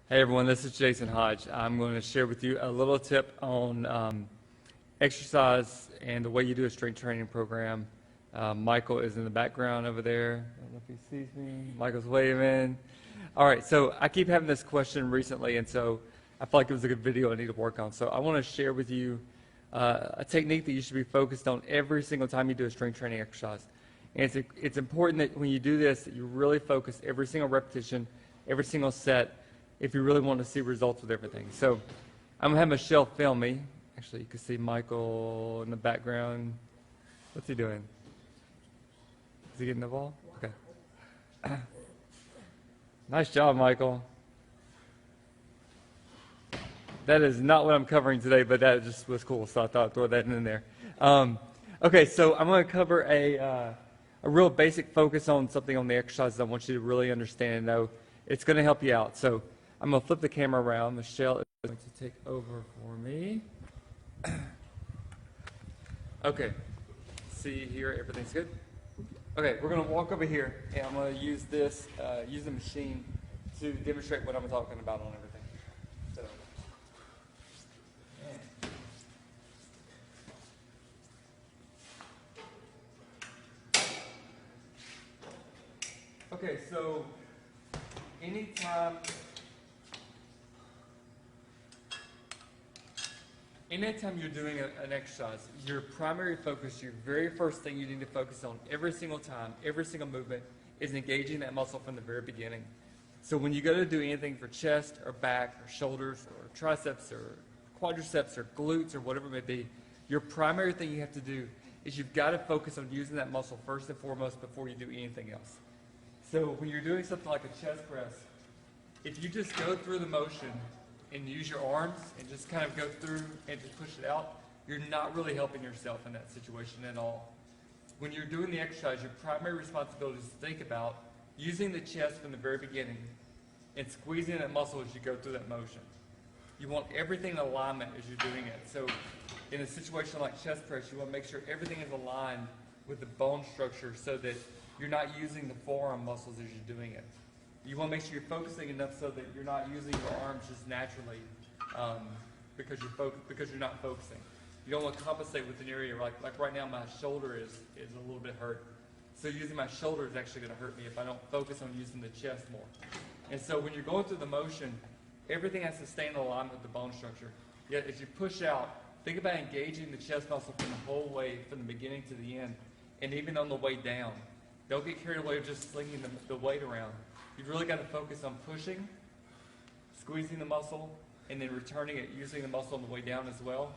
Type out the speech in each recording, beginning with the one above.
Hey everyone, this is Jason Hodge. I'm going to share with you a little tip on exercise and the way you do a strength training program. Michael is in the background over there. I don't know if he sees me. Michael's waving. All right, so I keep having this question recently, and so I feel like it was a good video I need to work on. So I want to share with you a technique that you should be focused on every single time you do a strength training exercise. And it's important that when you do this, that you really focus every single repetition, every single set, if you really want to see results with everything. So I'm going to have Michelle film me. Actually, you can see Michael in the background. What's he doing? Is he getting the ball? Okay. Nice job, Michael. That is not what I'm covering today, but that just was cool, so I thought I'd throw that in there. Okay, so I'm going to cover a real basic focus on something on the exercises I want you to really understand and know. It's going to help you out. So I'm going to flip the camera around. Michelle is going to take over for me. Okay. See here, everything's good? Okay, we're going to walk over here, and I'm going to use this, use the machine to demonstrate what I'm talking about on everything. So, okay, so anytime you're doing an exercise, your primary focus, your very first thing you need to focus on every single time, every single movement, is engaging that muscle from the very beginning. So when you go to do anything for chest or back or shoulders or triceps or quadriceps or glutes or whatever it may be, your primary thing you have to do is you've got to focus on using that muscle first and foremost before you do anything else. So when you're doing something like a chest press, if you just go through the motion and use your arms and just kind of go through and just push it out, you're not really helping yourself in that situation at all. When you're doing the exercise, your primary responsibility is to think about using the chest from the very beginning and squeezing that muscle as you go through that motion. You want everything in alignment as you're doing it. So in a situation like chest press, you want to make sure everything is aligned with the bone structure so that you're not using the forearm muscles as you're doing it. You want to make sure you're focusing enough so that you're not using your arms just naturally because you're not focusing. You don't want to compensate with an area like right now my shoulder is a little bit hurt. So using my shoulder is actually going to hurt me if I don't focus on using the chest more. And so when you're going through the motion, everything has to stay in alignment with the bone structure. Yet as you push out, think about engaging the chest muscle from the whole way, from the beginning to the end, and even on the way down. Don't get carried away with just slinging the weight around. You've really got to focus on pushing, squeezing the muscle, and then returning it, using the muscle on the way down as well.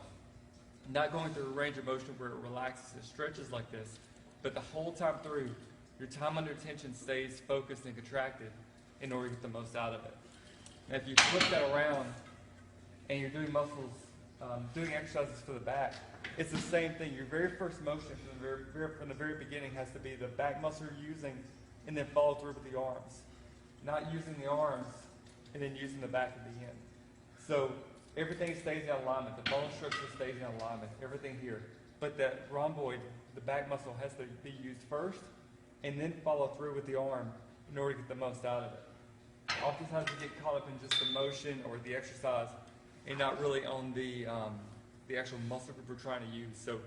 Not going through a range of motion where it relaxes, it stretches like this, but the whole time through, your time under tension stays focused and contracted in order to get the most out of it. Now if you flip that around and you're doing muscles, doing exercises for the back, it's the same thing. Your very first motion from the very beginning has to be the back muscle you're using and then follow through with the arms. Not using the arms and then using the back at the end. So everything stays in alignment. The bone structure stays in alignment. Everything here. But that rhomboid, the back muscle, has to be used first and then follow through with the arm in order to get the most out of it. Oftentimes we get caught up in just the motion or the exercise and not really on the actual muscle group we're trying to use. So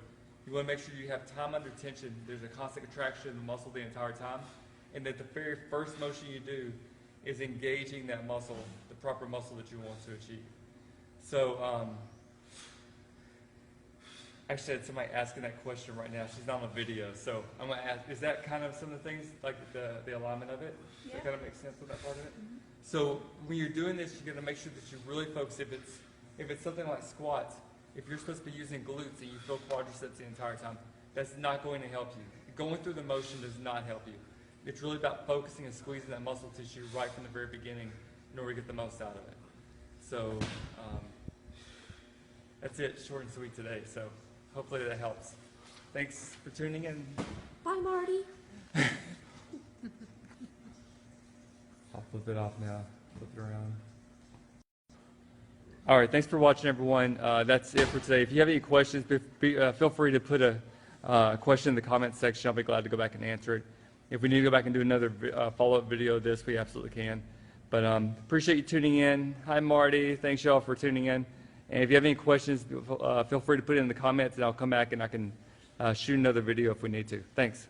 you want to make sure you have time under tension. There's a constant contraction of the muscle the entire time. And that the very first motion you do is engaging that muscle, the proper muscle that you want to achieve. So, actually I had somebody asking that question right now. She's not on video. So I'm going to ask, is that kind of some of the things, like the alignment of it? Yeah. Does that kind of make sense with that part of it? Mm-hmm. So when you're doing this, you're going to make sure that you really focus. If it's something like squats, if you're supposed to be using glutes and you feel quadriceps the entire time, that's not going to help you. Going through the motion does not help you. It's really about focusing and squeezing that muscle tissue right from the very beginning in order to get the most out of it. So that's it, short and sweet today. So hopefully that helps. Thanks for tuning in. Bye, Marty. I'll flip it off now. Flip it around. All right, thanks for watching, everyone. That's it for today. If you have any questions, feel free to put a question in the comment section. I'll be glad to go back and answer it. If we need to go back and do another follow-up video of this, we absolutely can. But appreciate you tuning in. Hi, Marty. Thanks, y'all, for tuning in. And if you have any questions, feel free to put it in the comments, and I'll come back and I can shoot another video if we need to. Thanks.